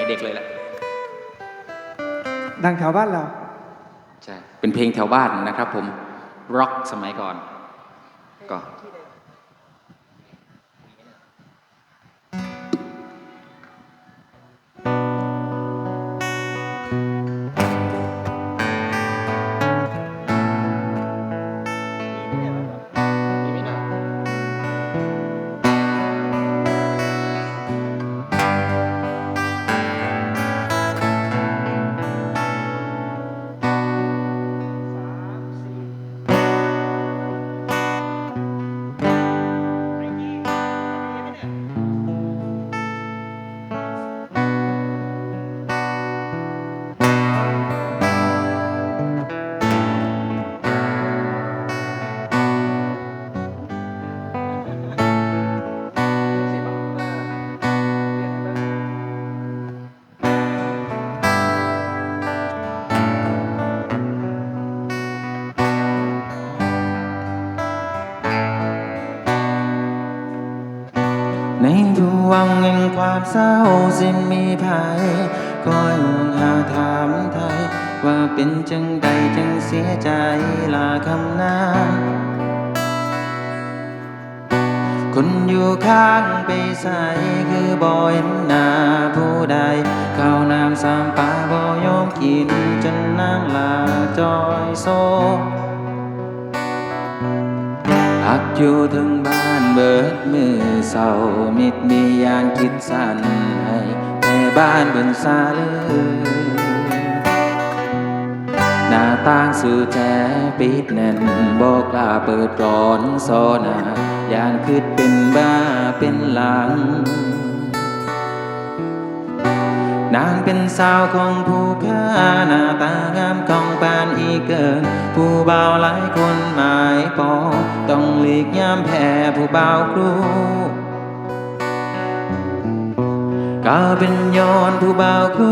เด็กเลยแหละดังแถวบ้านเราใช่เป็นเพลงแถวบ้านนะครับผมร็อกสมัยก่อนก็ในดวงแห่งความเศร้าสิ้นมีภัยคอยห่วงหาถามไทยว่าเป็นจังใดจังเสียใจลาคำนาคนอยู่ข้างไปใส่คือบ่เห็นหน้าผู้ใดข้าวน้ำสามปลาบ่ยอมกินจนนางลาจอยโซพักอยู่ถึงบ้านเบิดมือเศร้ามิดมียานคิดสั่นให้แต่บ้านบนซาลือหน้าต่างสู่แจปิดแน่นบอกกล้าเปิดร้อนโซนายานคิดเป็นบ้าเป็นหลังนางเป็นสาวของผู้ค้าหน้าตางามของปานอีเกินผู้บ่าวหลายคนหมายปองต้องหลีกยามแพ้ผู้บ่าวครูก็เป็นย้อนผู้บ่าวครู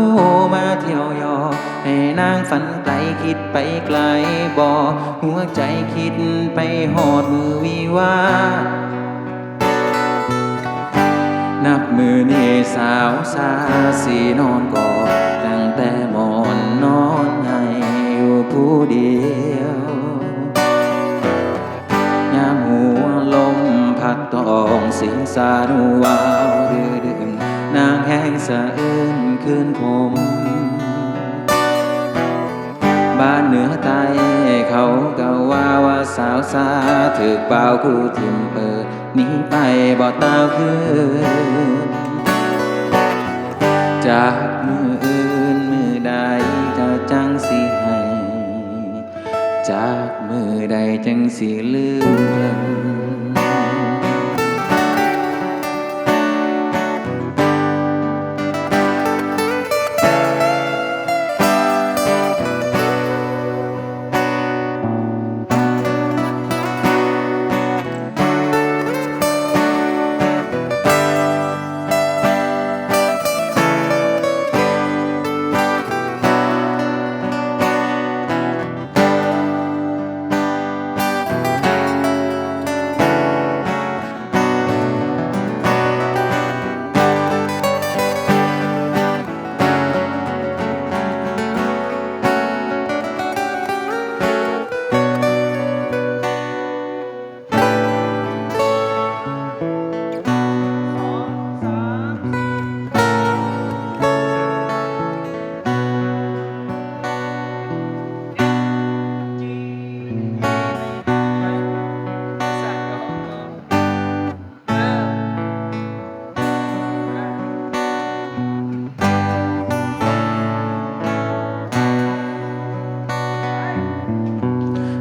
มาเที่ยวยอให้นางฝันไกลคิดไปไกลบ่หัวใจคิดไปหอดมือวิวานับมือนี่สาวสาสีนอนกอดตั้งแต่หมอนนอนให้อยู่ผู้เดียวยามหัวลมพัดตองสิงสานุวาวดื้อดึงนางแห้งสะอื้นคืนคมบ้านเหนือใต้เขาก็ว่าสาวสาถึกเปล่าครูทิมเปิดหนีไปบ่ตาวคืนจากมืออื่นมือใดจะจังสิให้จากมือใดจังสิลืม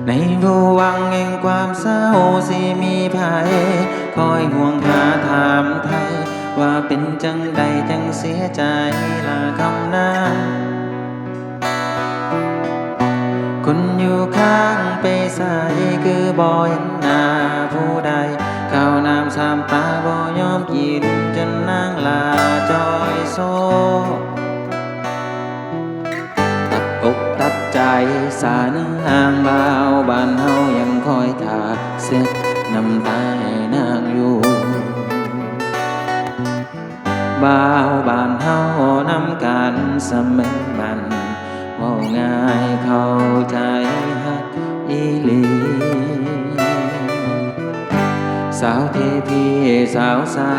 ในภวังค์แห่งความเศร้าสิมีภัยคอยห่วงหาถามไทยว่าเป็นจังใดจังเสียใจลาคำนั้นคนอยู่ข้างไปใส่คือบ่เห็นหน้าผู้ใดข้าวน้ำสามปลาบ่ยอมกินจนนางลาจอยโซตัดอกตัดใจสานางบ่าวบ้านเฮายังคอยท่าเสร็จน้ำตาให้นางอยู่บ่าวบ้านเฮานำกา เสมอมันเว่าง่ายเข้าใจฮักอีหลี สาวเทพีสาวซา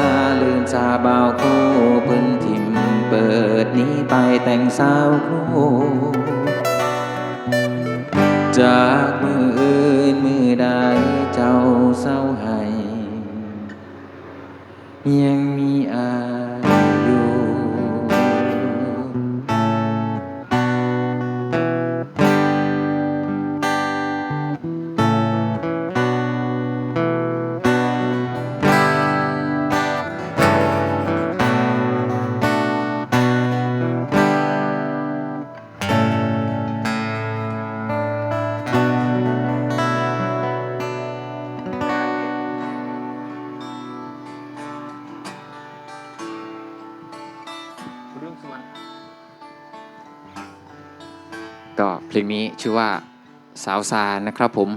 ลืมซาบ่าวคู่เพิ่นทิมเปิดหนี้ไปแต่งสาวครูจากมืออื่นมือใดเจ้าเศร้าให้ยังมีอายอยู่ ก็เพลงนี้ชื่อว่าสาวซานะครับผม